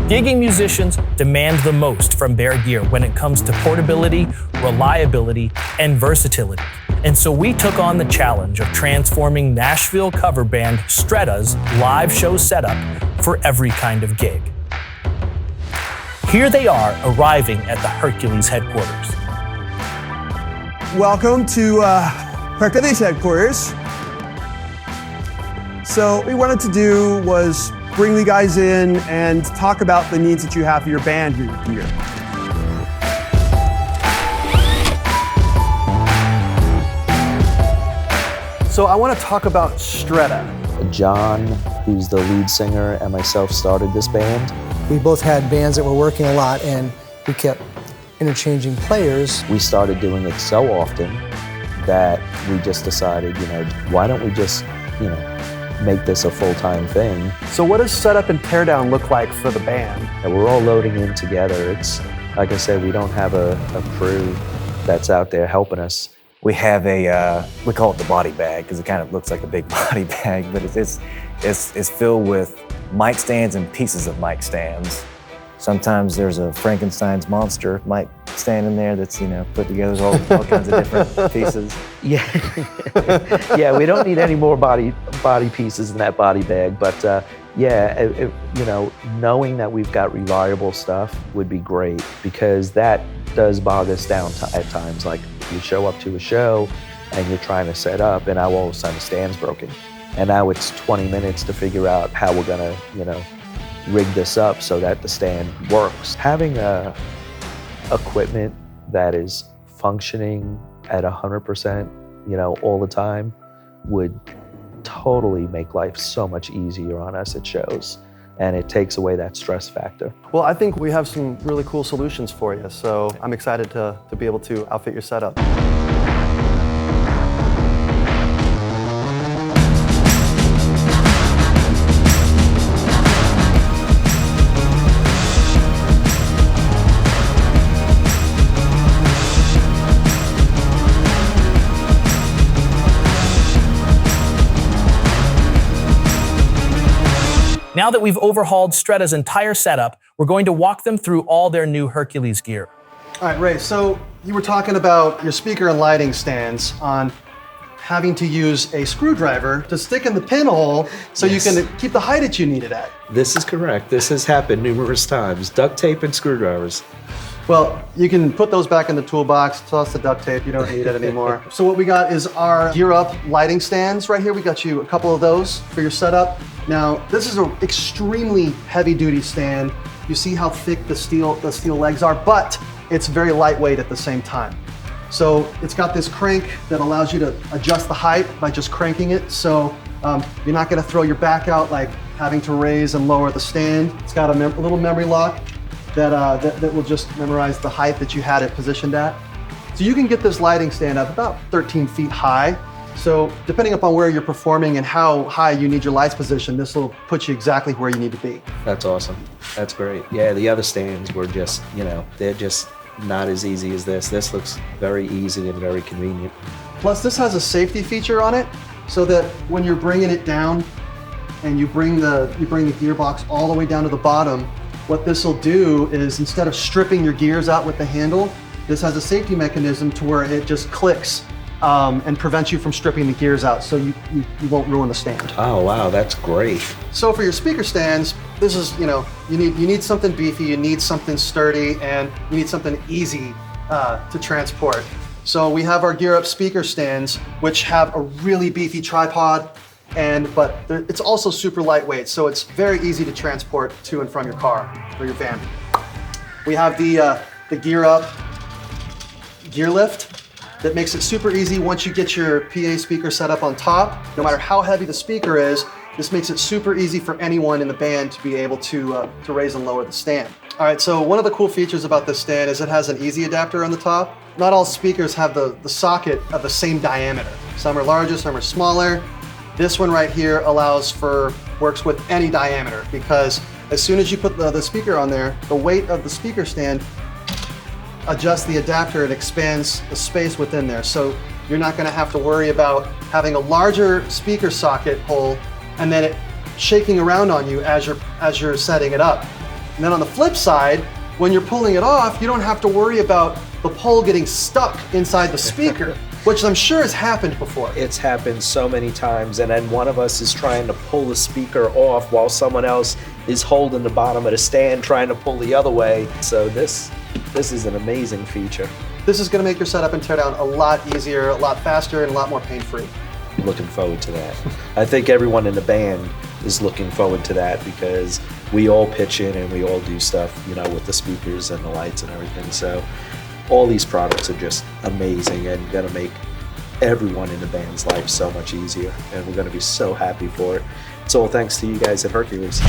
Gigging musicians demand the most from their gear when it comes to portability, reliability, and versatility. And so we took on the challenge of transforming Nashville cover band STRETTA's live show setup for every kind of gig. Here they are arriving at the Hercules headquarters. Welcome to Hercules headquarters. So what we wanted to do was bring you guys in and talk about the needs that you have for your band here. So I want to talk about STRETTA. John, who's the lead singer, and myself started this band. We both had bands that were working a lot, and we kept interchanging players. We started doing it so often that we just decided, why don't we just, make this a full-time thing. So what does setup and teardown look like for the band? And we're all loading in together. It's, like I said, we don't have a crew that's out there helping us. We have we call it the body bag because it kind of looks like a big body bag, but it's filled with mic stands and pieces of mic stands. Sometimes there's a Frankenstein's monster mic stand in there that's put together all kinds of different pieces. Yeah, yeah. We don't need any more body pieces in that body bag, but knowing that we've got reliable stuff would be great because that does bog us down at times. Like you show up to a show and you're trying to set up, and now all of a sudden the stand's broken, and now it's 20 minutes to figure out how we're gonna, rig this up so that the stand works. Having equipment that is functioning at 100%, all the time would totally make life so much easier on us at shows, and it takes away that stress factor. Well, I think we have some really cool solutions for you, so I'm excited to be able to outfit your setup. Now that we've overhauled STRETTA's entire setup, we're going to walk them through all their new Hercules gear. All right, Ray, so you were talking about your speaker and lighting stands on having to use a screwdriver to stick in the pinhole so you can keep the height that you need it at. This is correct. This has happened numerous times. Duct tape and screwdrivers. Well, you can put those back in the toolbox, toss the duct tape, you don't need it anymore. So what we got is our Gear Up lighting stands right here. We got you a couple of those for your setup. Now, this is an extremely heavy duty stand. You see how thick the steel legs are, but it's very lightweight at the same time. So it's got this crank that allows you to adjust the height by just cranking it. So you're not gonna throw your back out like having to raise and lower the stand. It's got a little memory lock that will just memorize the height that you had it positioned at. So you can get this lighting stand up about 13 feet high. So depending upon where you're performing and how high you need your lights positioned, this will put you exactly where you need to be. That's awesome. That's great. Yeah, the other stands were just, they're just not as easy as this. This looks very easy and very convenient. Plus this has a safety feature on it so that when you're bringing it down and you bring the gearbox all the way down to the bottom, what this will do is instead of stripping your gears out with the handle, this has a safety mechanism to where it just clicks and prevents you from stripping the gears out so you won't ruin the stand. Oh wow, that's great. So for your speaker stands, this is, you need something beefy, you need something sturdy, and you need something easy to transport. So we have our Gear Up speaker stands, which have a really beefy tripod, but it's also super lightweight, so it's very easy to transport to and from your car or your van. We have the Gear Up gear lift that makes it super easy once you get your PA speaker set up on top. No matter how heavy the speaker is, this makes it super easy for anyone in the band to be able to raise and lower the stand. All right, so one of the cool features about this stand is it has an easy adapter on the top. Not all speakers have the socket of the same diameter. Some are larger, some are smaller. This one right here works with any diameter because as soon as you put the speaker on there, the weight of the speaker stand adjusts the adapter and expands the space within there. So you're not gonna have to worry about having a larger speaker socket hole and then it shaking around on you as you're setting it up. And then on the flip side, when you're pulling it off, you don't have to worry about the pole getting stuck inside the speaker, which I'm sure has happened before. It's happened so many times, and then one of us is trying to pull the speaker off while someone else is holding the bottom of the stand trying to pull the other way. So this is an amazing feature. This is going to make your setup and teardown a lot easier, a lot faster, and a lot more pain-free. Looking forward to that. I think everyone in the band is looking forward to that because we all pitch in and we all do stuff, you know, with the speakers and the lights and everything. So all these products are just amazing and gonna make everyone in the band's life so much easier, and we're gonna be so happy for it. It's all thanks to you guys at Hercules.